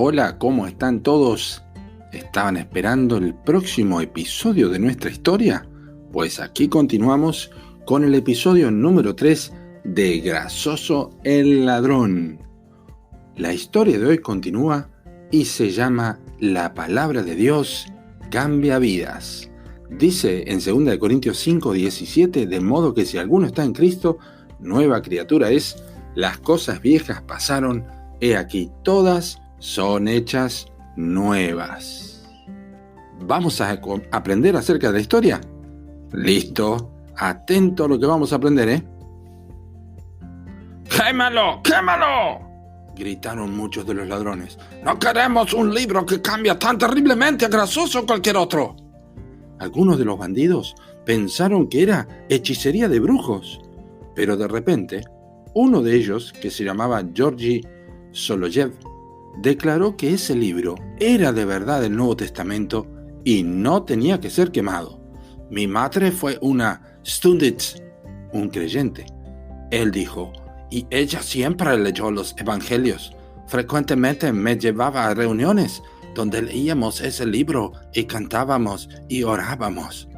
Hola, ¿cómo están todos? ¿Estaban esperando el próximo episodio de nuestra historia? Pues aquí continuamos con el episodio número 3 de Grasoso el Ladrón. La historia de hoy continúa y se llama La Palabra de Dios cambia vidas. Dice en 2 Corintios 5:17, de modo que si alguno está en Cristo, nueva criatura es, las cosas viejas pasaron, he aquí todas son hechas nuevas. ¿Vamos a aprender acerca de la historia? ¿Listo? Atento a lo que vamos a aprender, ¿eh? ¡Quémalo! ¡Quémalo! Gritaron muchos de los ladrones. ¡No queremos un libro que cambia tan terriblemente a Grasoso o cualquier otro! Algunos de los bandidos pensaron que era hechicería de brujos, pero de repente, uno de ellos, que se llamaba Georgi Soloyev, declaró que ese libro era de verdad el Nuevo Testamento y no tenía que ser quemado. Mi madre fue una Stunditz, un creyente. Él dijo, y ella siempre leyó los evangelios. Frecuentemente me llevaba a reuniones donde leíamos ese libro y cantábamos y orábamos.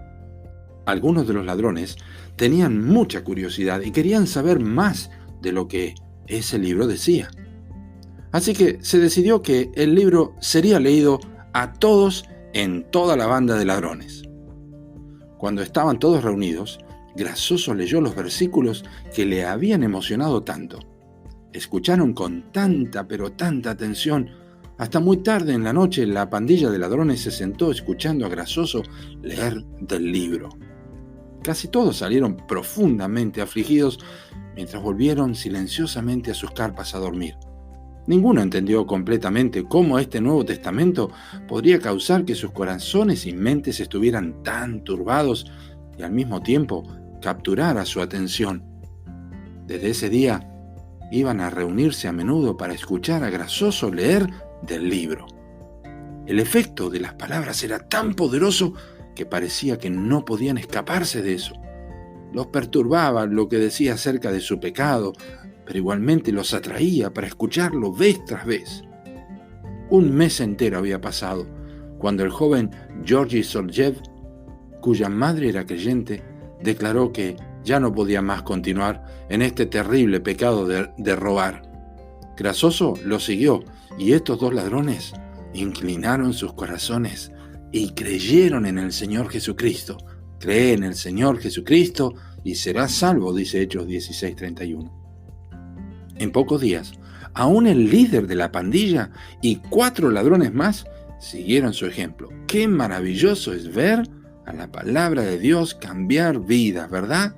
Algunos de los ladrones tenían mucha curiosidad y querían saber más de lo que ese libro decía. Así que se decidió que el libro sería leído a todos en toda la banda de ladrones. Cuando estaban todos reunidos, Grasoso leyó los versículos que le habían emocionado tanto. Escucharon con tanta pero tanta atención. Hasta muy tarde en la noche la pandilla de ladrones se sentó escuchando a Grasoso leer del libro. Casi todos salieron profundamente afligidos mientras volvieron silenciosamente a sus carpas a dormir. Ninguno entendió completamente cómo este Nuevo Testamento podría causar que sus corazones y mentes estuvieran tan turbados y al mismo tiempo capturara su atención. Desde ese día iban a reunirse a menudo para escuchar a Grasoso leer del libro. El efecto de las palabras era tan poderoso que parecía que no podían escaparse de eso. Los perturbaba lo que decía acerca de su pecado, pero igualmente los atraía para escucharlo vez tras vez. Un mes entero había pasado cuando el joven Georgi Soloyev, cuya madre era creyente, declaró que ya no podía más continuar en este terrible pecado de robar. Grasoso lo siguió y estos dos ladrones inclinaron sus corazones y creyeron en el Señor Jesucristo. Cree en el Señor Jesucristo y serás salvo, dice Hechos 16:31. En pocos días, aún el líder de la pandilla y 4 ladrones más siguieron su ejemplo. ¡Qué maravilloso es ver a la palabra de Dios cambiar vidas, ¿verdad?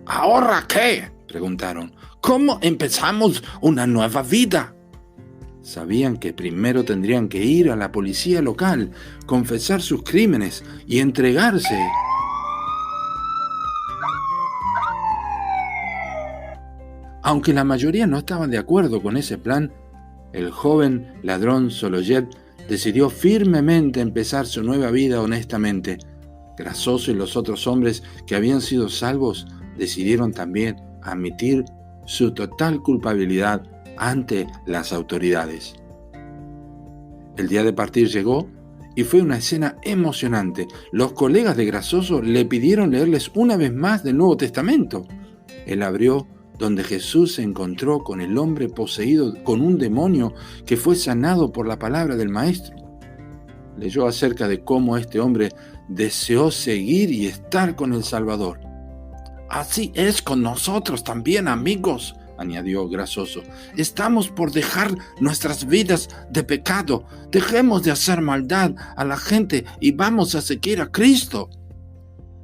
¿Ahora qué?, preguntaron. ¿Cómo empezamos una nueva vida? Sabían que primero tendrían que ir a la policía local, confesar sus crímenes y entregarse. Aunque la mayoría no estaban de acuerdo con ese plan, el joven ladrón Soloyev decidió firmemente empezar su nueva vida honestamente. Grasoso y los otros hombres que habían sido salvos decidieron también admitir su total culpabilidad ante las autoridades. El día de partir llegó y fue una escena emocionante. Los colegas de Grasoso le pidieron leerles una vez más del Nuevo Testamento. Él abrió donde Jesús se encontró con el hombre poseído con un demonio que fue sanado por la palabra del Maestro. Leyó acerca de cómo este hombre deseó seguir y estar con el Salvador. Así es con nosotros también, amigos, añadió Grasoso. Estamos por dejar nuestras vidas de pecado. Dejemos de hacer maldad a la gente y vamos a seguir a Cristo.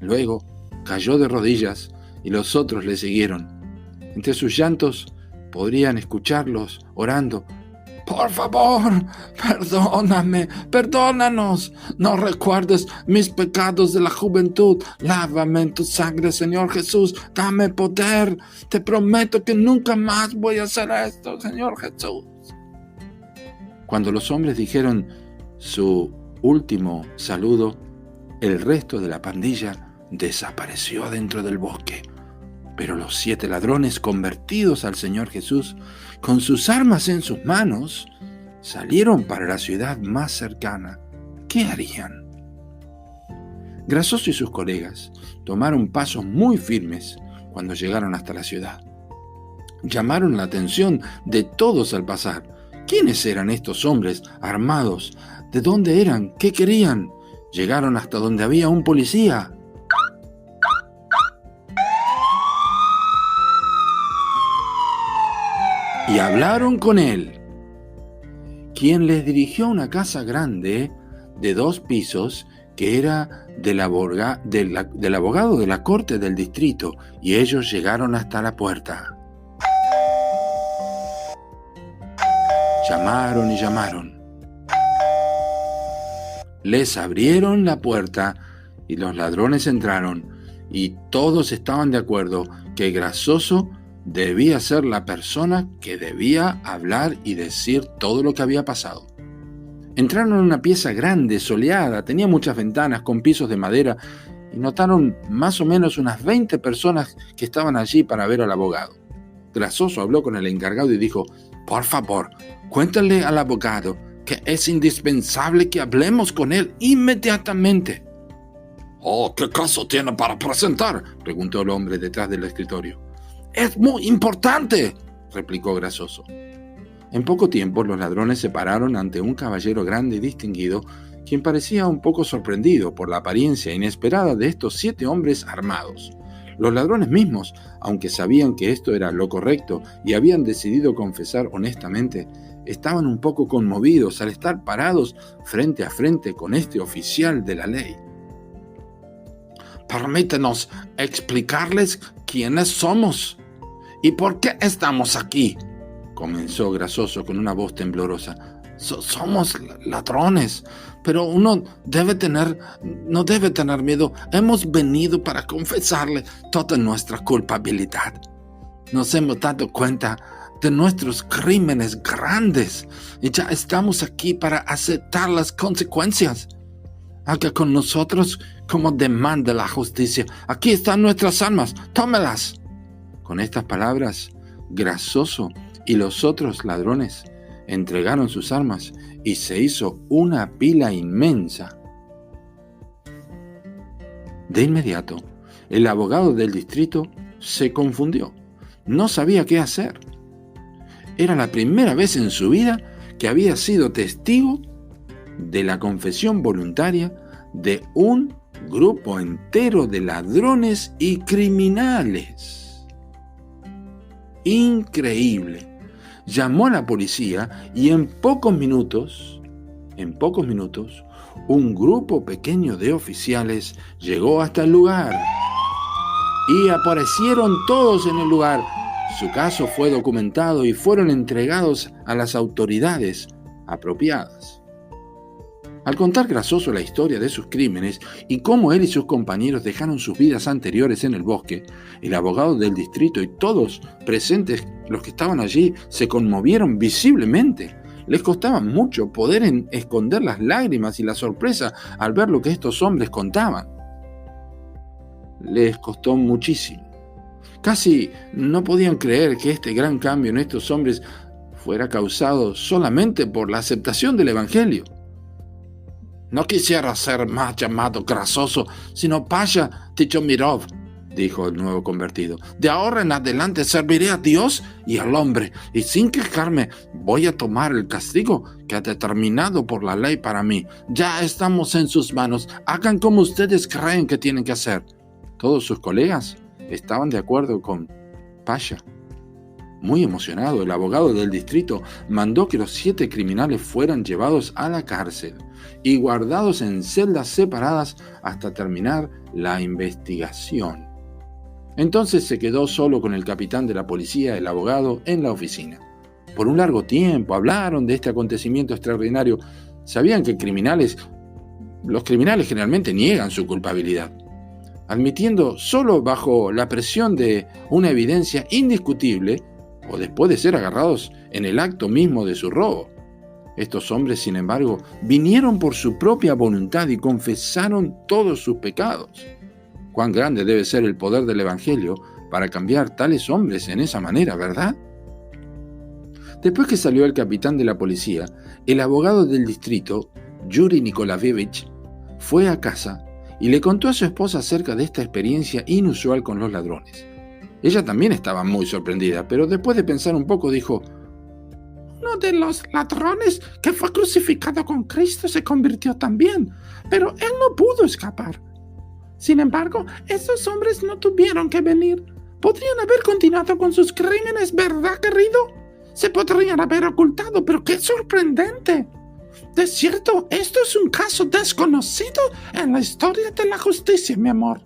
Luego cayó de rodillas y los otros le siguieron. Entre sus llantos podrían escucharlos orando. Por favor, perdóname, perdónanos. No recuerdes mis pecados de la juventud. Lávame en tu sangre, Señor Jesús. Dame poder. Te prometo que nunca más voy a hacer esto, Señor Jesús. Cuando los hombres dijeron su último saludo, el resto de la pandilla desapareció dentro del bosque. Pero los 7 ladrones convertidos al Señor Jesús, con sus armas en sus manos, salieron para la ciudad más cercana. ¿Qué harían? Grasoso y sus colegas tomaron pasos muy firmes cuando llegaron hasta la ciudad. Llamaron la atención de todos al pasar. ¿Quiénes eran estos hombres armados? ¿De dónde eran? ¿Qué querían? Llegaron hasta donde había un policía. Y hablaron con él, quien les dirigió a una casa grande de 2 pisos que era del abogado de la corte del distrito, y ellos llegaron hasta la puerta. Llamaron y llamaron. Les abrieron la puerta y los ladrones entraron, y todos estaban de acuerdo que Grasoso debía ser la persona que debía hablar y decir todo lo que había pasado. Entraron en una pieza grande, soleada, tenía muchas ventanas con pisos de madera, y notaron más o menos unas 20 personas que estaban allí para ver al abogado. Grasoso habló con el encargado y dijo: «Por favor, cuéntale al abogado que es indispensable que hablemos con él inmediatamente». «Oh, ¿qué caso tiene para presentar?», preguntó el hombre detrás del escritorio. «Es muy importante», replicó Grasoso. En poco tiempo los ladrones se pararon ante un caballero grande y distinguido, quien parecía un poco sorprendido por la apariencia inesperada de estos 7 hombres armados. Los ladrones mismos, aunque sabían que esto era lo correcto y habían decidido confesar honestamente, estaban un poco conmovidos al estar parados frente a frente con este oficial de la ley. «Permítenos explicarles quiénes somos y por qué estamos aquí», comenzó Grasoso con una voz temblorosa. «Somos ladrones, pero no debe tener miedo. Hemos venido para confesarle toda nuestra culpabilidad. Nos hemos dado cuenta de nuestros crímenes grandes y ya estamos aquí para aceptar las consecuencias. Haga con nosotros como demanda la justicia. Aquí están nuestras armas, tómelas». Con estas palabras, Grasoso y los otros ladrones entregaron sus armas y se hizo una pila inmensa. De inmediato, el abogado del distrito se confundió. No sabía qué hacer. Era la primera vez en su vida que había sido testigo de la confesión voluntaria de un grupo entero de ladrones y criminales. Increíble. Llamó a la policía y en pocos minutos, un grupo pequeño de oficiales llegó hasta el lugar y aparecieron todos en el lugar. Su caso fue documentado y fueron entregados a las autoridades apropiadas. Al contar Grasoso la historia de sus crímenes y cómo él y sus compañeros dejaron sus vidas anteriores en el bosque, el abogado del distrito y todos presentes, los que estaban allí, se conmovieron visiblemente. Les costaba mucho poder esconder las lágrimas y la sorpresa al ver lo que estos hombres contaban. Les costó muchísimo. Casi no podían creer que este gran cambio en estos hombres fuera causado solamente por la aceptación del Evangelio. «No quisiera ser más llamado Grasoso, sino Pasha Tichomirov», dijo el nuevo convertido. «De ahora en adelante serviré a Dios y al hombre, y sin quejarme voy a tomar el castigo que ha determinado por la ley para mí. Ya estamos en sus manos, hagan como ustedes creen que tienen que hacer». Todos sus colegas estaban de acuerdo con Pasha. Muy emocionado, el abogado del distrito mandó que los 7 criminales fueran llevados a la cárcel y guardados en celdas separadas hasta terminar la investigación. Entonces se quedó solo con el capitán de la policía, el abogado, en la oficina. Por un largo tiempo hablaron de este acontecimiento extraordinario. Sabían que los criminales generalmente niegan su culpabilidad, admitiendo solo bajo la presión de una evidencia indiscutible o después de ser agarrados en el acto mismo de su robo. Estos hombres, sin embargo, vinieron por su propia voluntad y confesaron todos sus pecados. Cuán grande debe ser el poder del Evangelio para cambiar tales hombres en esa manera, ¿verdad? Después que salió el capitán de la policía, el abogado del distrito, Yuri Nikolaevich, fue a casa y le contó a su esposa acerca de esta experiencia inusual con los ladrones. Ella también estaba muy sorprendida, pero después de pensar un poco dijo: Uno de los ladrones que fue crucificado con Cristo se convirtió también, pero él no pudo escapar. Sin embargo, esos hombres no tuvieron que venir. Podrían haber continuado con sus crímenes, ¿verdad, querido? Se podrían haber ocultado, pero ¡qué sorprendente! De cierto, esto es un caso desconocido en la historia de la justicia, mi amor.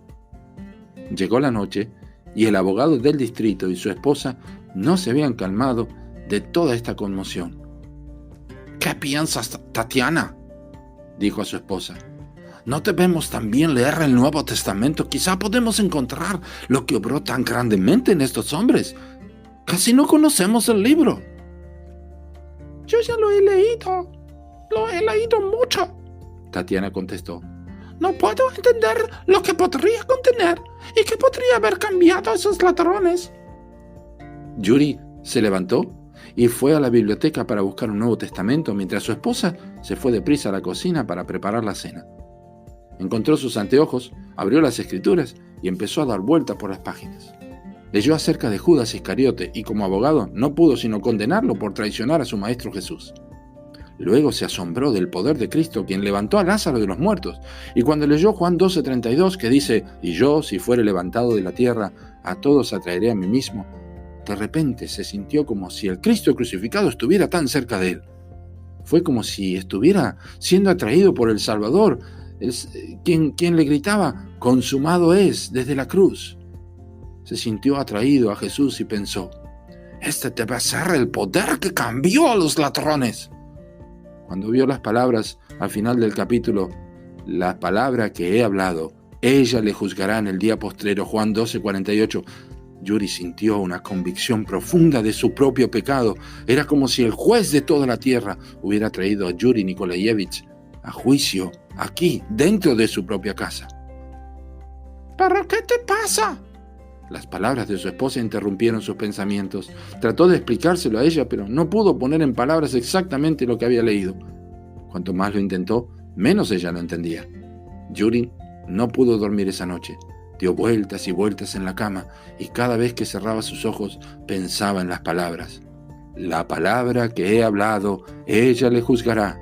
Llegó la noche y el abogado del distrito y su esposa no se habían calmado de toda esta conmoción. ¿Qué piensas, Tatiana?, dijo a su esposa. ¿No debemos también leer el Nuevo Testamento? Quizá podemos encontrar lo que obró tan grandemente en estos hombres. Casi no conocemos el libro. Yo ya lo he leído. Lo he leído mucho, Tatiana contestó. No puedo entender lo que podría contener y que podría haber cambiado a esos ladrones. Yuri se levantó y fue a la biblioteca para buscar un Nuevo Testamento mientras su esposa se fue deprisa a la cocina para preparar la cena. Encontró sus anteojos, abrió las escrituras y empezó a dar vueltas por las páginas. Leyó acerca de Judas Iscariote y como abogado no pudo sino condenarlo por traicionar a su maestro Jesús. Luego se asombró del poder de Cristo, quien levantó a Lázaro de los muertos, y cuando leyó Juan 12:32, que dice: «Y yo, si fuere levantado de la tierra, a todos atraeré a mí mismo», de repente se sintió como si el Cristo crucificado estuviera tan cerca de él. Fue como si estuviera siendo atraído por el Salvador, quien le gritaba: «Consumado es», desde la cruz. Se sintió atraído a Jesús y pensó: «Este debe ser el poder que cambió a los ladrones». Cuando vio las palabras al final del capítulo: «La palabra que he hablado, ella le juzgará en el día postrero», Juan 12:48, Yuri sintió una convicción profunda de su propio pecado. Era como si el juez de toda la tierra hubiera traído a Yuri Nikolaevich a juicio aquí, dentro de su propia casa. ¿Pero qué te pasa?, las palabras de su esposa interrumpieron sus pensamientos. Trató de explicárselo a ella, pero no pudo poner en palabras exactamente lo que había leído. Cuanto más lo intentó, menos ella lo entendía. Yuri no pudo dormir esa noche. Dio vueltas y vueltas en la cama y cada vez que cerraba sus ojos pensaba en las palabras. «La palabra que he hablado, ella le juzgará».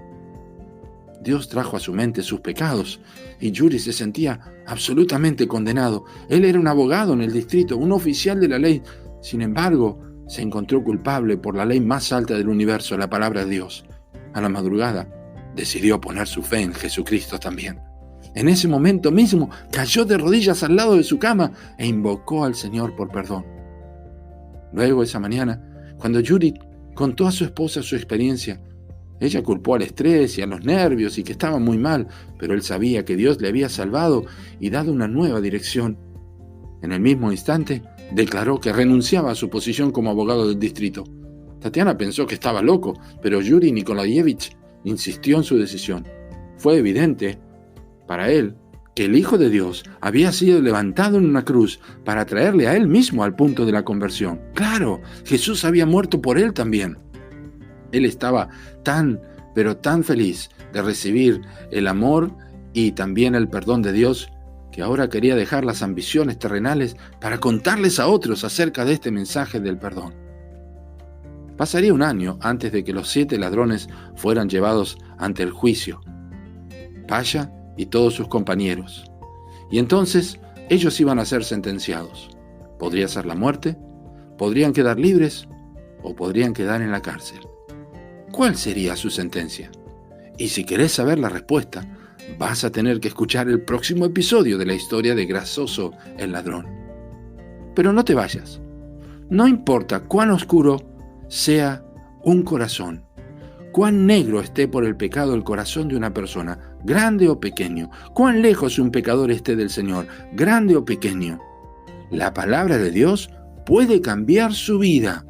Dios trajo a su mente sus pecados y Yuri se sentía absolutamente condenado. Él era un abogado en el distrito, un oficial de la ley. Sin embargo, se encontró culpable por la ley más alta del universo, la palabra de Dios. A la madrugada, decidió poner su fe en Jesucristo también. En ese momento mismo, cayó de rodillas al lado de su cama e invocó al Señor por perdón. Luego, esa mañana, cuando Yuri contó a su esposa su experiencia, ella culpó al estrés y a los nervios y que estaba muy mal, pero él sabía que Dios le había salvado y dado una nueva dirección. En el mismo instante, declaró que renunciaba a su posición como abogado del distrito. Tatiana pensó que estaba loco, pero Yuri Nikolaevich insistió en su decisión. Fue evidente para él que el Hijo de Dios había sido levantado en una cruz para traerle a él mismo al punto de la conversión. Claro, Jesús había muerto por él también. Él estaba pero tan feliz de recibir el amor y también el perdón de Dios, que ahora quería dejar las ambiciones terrenales para contarles a otros acerca de este mensaje del perdón. Pasaría un año antes de que los 7 ladrones fueran llevados ante el juicio, Pasha y todos sus compañeros. Y entonces ellos iban a ser sentenciados. Podría ser la muerte, podrían quedar libres o podrían quedar en la cárcel. ¿Cuál sería su sentencia? Y si querés saber la respuesta, vas a tener que escuchar el próximo episodio de la historia de Grasoso el ladrón. Pero no te vayas. No importa cuán oscuro sea un corazón, cuán negro esté por el pecado el corazón de una persona, grande o pequeño, cuán lejos un pecador esté del Señor, grande o pequeño, la palabra de Dios puede cambiar su vida,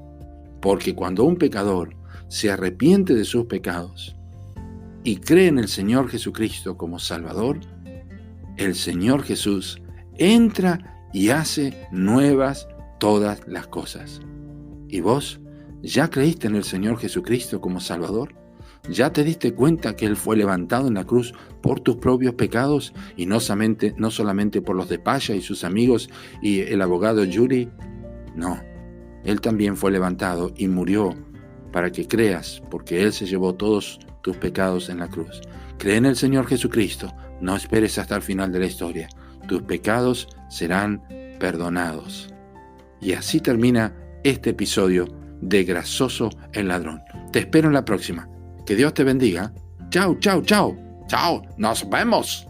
porque cuando un pecador se arrepiente de sus pecados y cree en el Señor Jesucristo como Salvador, el Señor Jesús entra y hace nuevas todas las cosas. Y vos ¿Ya creíste en el Señor Jesucristo como Salvador? ¿Ya te diste cuenta que Él fue levantado en la cruz por tus propios pecados y no solamente por los de Paya y sus amigos y el abogado Yuri? No, Él también fue levantado y murió para que creas, porque Él se llevó todos tus pecados en la cruz. Cree en el Señor Jesucristo, no esperes hasta el final de la historia. Tus pecados serán perdonados. Y así termina este episodio de Grasoso el Ladrón. Te espero en la próxima. Que Dios te bendiga. Chao, chao, chao. Chao, nos vemos.